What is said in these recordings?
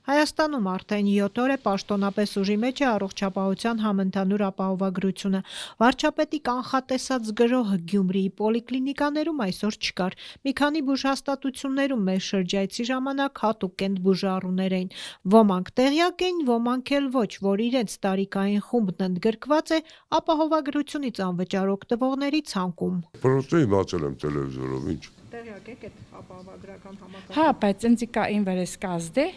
Հայաստանում արդեն 7 օր է պաշտոնապես ուժի մեջ է առողջապահության համընդհանուր ապահովագրությունը։ Վարչապետի կանխատեսած գրոհը Գյումրիի պոլիկլինիկաներում այսօր չկար։ Մի քանի բուժհաստատություններում մեր շրջայցի ժամանակ հատուկ կենտբուժառուներ էին։ Ոմանք տեղյակ էին, ոմանք էլ ոչ, որ իրենց տարիքային խումբն ընդգրկված է ապահովագրությունից անվճար օգտվողների ցանկում։ Պրոստը իմացել եմ տելևիզորով, ինչ։ Տեղյակ եք այդ ապահովագրական համակարգը։ Հա, բայց ինձ կա ինվերեսկազդե։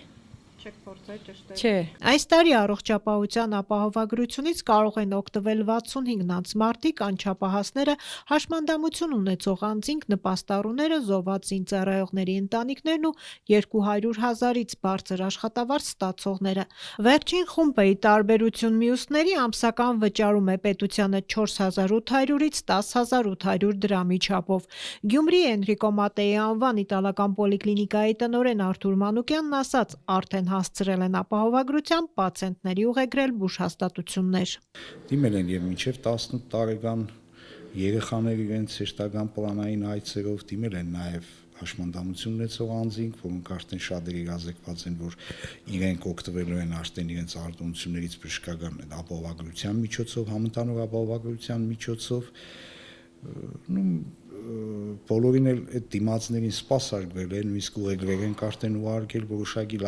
Չեք փորձել ճշտել։ Չէ։ Այս տարի առողջապահության ապահովագրությունից կարող են օգտվել 65-նանց մարդիկ, անչափահասները, հաշմանդամություն ունեցող անձինք, նպաստառուները, զոհված ծառայողների ընտանիքներն ու 200,000-ից բարձր աշխատավարձ ստացողները։ Վերջին խումբը, ի տարբերություն մյուսների, ամսական վճարում է պետությանը 4,800-ից 10,800 դրամի չափով։ Գյումրիի Էնրիկո Մատեի անվան իտալական պոլիկլինիկայի տնօրեն Արթուր Մանուկյանն ասաց, արդեն հասցրել են ապահովագրությամբ պացիենտների ուղեկրել բուժհաստատություններ։ Դիմել են եւ մինչեւ 18 տարեկան երեխաներ իրենց շեշտական պլանային այցերով, դիմել են նաեւ հաշմանդամություն ունեցող անձինք, որոնք արդեն շատ իրազեկված են, որ իրենք օգտվելու են արդեն իրենց արտոնություններից բժշկական ապահովագրության միջոցով, համընդհանուր ապահովագրության միջոցով, բոլորին էլ այդ դիմացներին սպասարկվել են, իսկ ուղեգրեր են արդեն ուղարկել որոշակի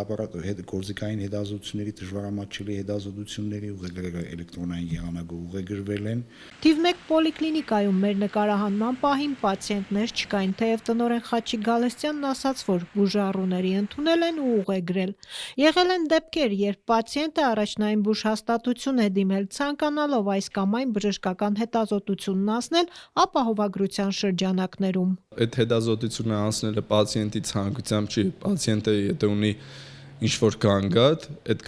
գործիքային հետազոտությունների, դժվարամատչելի հետազոտությունների ուղեգրերը էլեկտրոնային եղանակով ուղեգրվել են։ Թիվ 1 պոլիկլինիկայում մեր նկարահանման պահին պացիենտներ չկային, թեև տնօրեն Խաչիկ Գալստյանն ասաց, որ բուժառուների ընդունել են ու ուղեգրել։ Եղել են դեպքեր, երբ պացիենտը առաջնային բուժհաստատություն է դիմել, ցանկանալով այս կամ այն բժշկական հետազոտությունն անցնել ապահովագրության շրջանակներում։ Այդ հետազոտությունը անցնելը պացիենտի ցանկությամբ չի, պացիենտը եթե ունի ինչ-որ գանգատ, այդ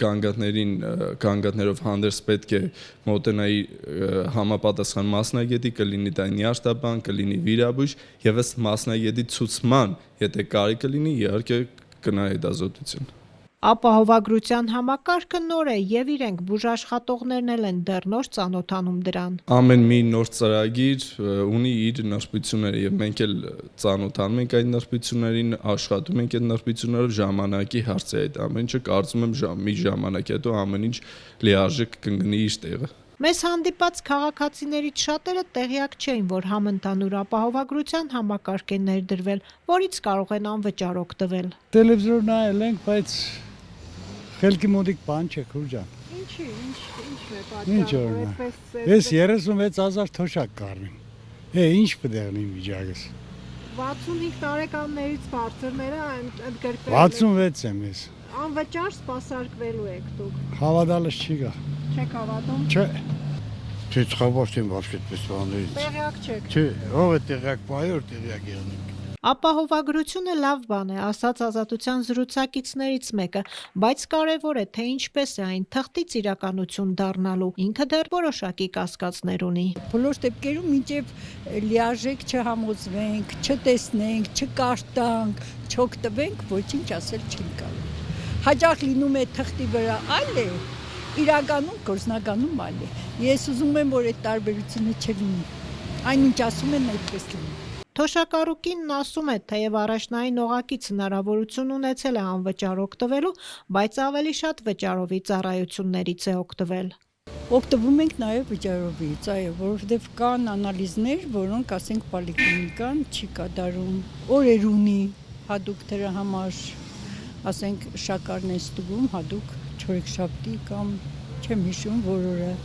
գանգատներով հանդերձ պետք է մոտենայի համապատասխան մասնագետի, կլինի դա նյարդաբան, կլինի վիրաբույժ, եւ ըստ մասնագետի ցուցման, եթե կարիք կլինի, իհարկե կնա հետազոտություն։ Ապահովագրության համակարգը նոր է եւ իրենք բուժաշխատողներն էլ են դեռ նոր ծանոթանում դրան։ Ամեն մի նոր ծրագիր ունի իր նրբությունները եւ մենք էլ ծանոթանում ենք այդ նրբություններին, աշխատում ենք այդ նրբություններով, ժամանակի հարց է այդ ամեն ինչը, կարծում եմ մի ժամանակ հետո ամեն ինչ լիարժեք կընկնի իր տեղը։ Մեզ հանդիպած քաղաքացիներից շատերը տեղյակ չէին, որ համընդհանուր ապահովագրության համակարգ է ներդրվել, որից կարող են անվճար օգտվել։ Տելևիզոր նայել ենք, բայց խելքի մոտիկ բան չէ, քուրջան։ Ինչի՞, ինչ Ինչ օրինակ։ Ես 36,000 թոշակ կառնեմ։ Ինչ պետք է ունի վիճակս։ 65 տարեկաններից բարձրները ընդգրկվել։ 66 եմ ես։ Անվճար սպասարկվելու եք դուք։ Հավատալս չի գա։ Չեք հավատում։ Չէ։ Թե ծխաբաշտ եմ вообще այդպես բաներից։ Տեղյակ չեք։ Չէ, ով է տեղյակ, բայոր տեղյակ եղնենք։ Ապահովագրությունը լավ բան է, ասաց Ազատության զրուցակիցներից մեկը, բայց կարևոր է, թե ինչպես է այն թղթից իրականություն դառնալու։ Ինքը դեռ որոշակի կասկածներ ունի։ Բոլոր դեպքերում մինչև լիարժեք չհամոզվենք, չտեսնենք, չկարտանք, չօգտվենք, ոչինչ ասել չենք կարող։ Հաճախ լինում է թղթի վրա այլ է, իրականում գործնականում այլ է։ Ես ուզում եմ, որ այդ տարբերությունը չլինի։ Այնինչ ասում են, այդպես լինի։ Թոշակառուկինն ասում է, թեև առաջնային օղակից հնարավորություն ունեցել է անվճար օգտվելու, բայց ավելի շատ վճարովի ծառայություններից է օգտվել։ Օգտվում ենք նաև վճարովից, այո, որովհետև կան անալիզներ, որոնք, ասենք, պոլիկլինիկան չի կատարում, օրեր ունի հատուկ դրա համար, ասենք, շաքարն է ստուգում հատուկ չորեքշաբթի կամ չեմ հիշում որ օրը։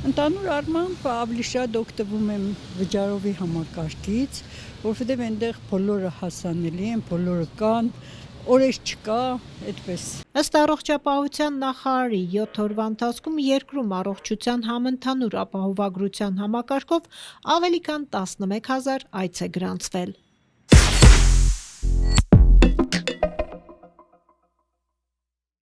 Ընդհանուր առմամբ ավելի շատ օգտվում եմ վճարովի համակարգից, որովհետև այնտեղ բոլորը հասանելի են, բոլորը կան, օրեր չկա, այդպես։ Ըստ առողջապահության նախարարի 7 օրվա ընթացքում երկրում առողջության համընդհանուր ապահովագրության համակարգով ավելի քան 11,000 այց է գրանցվել։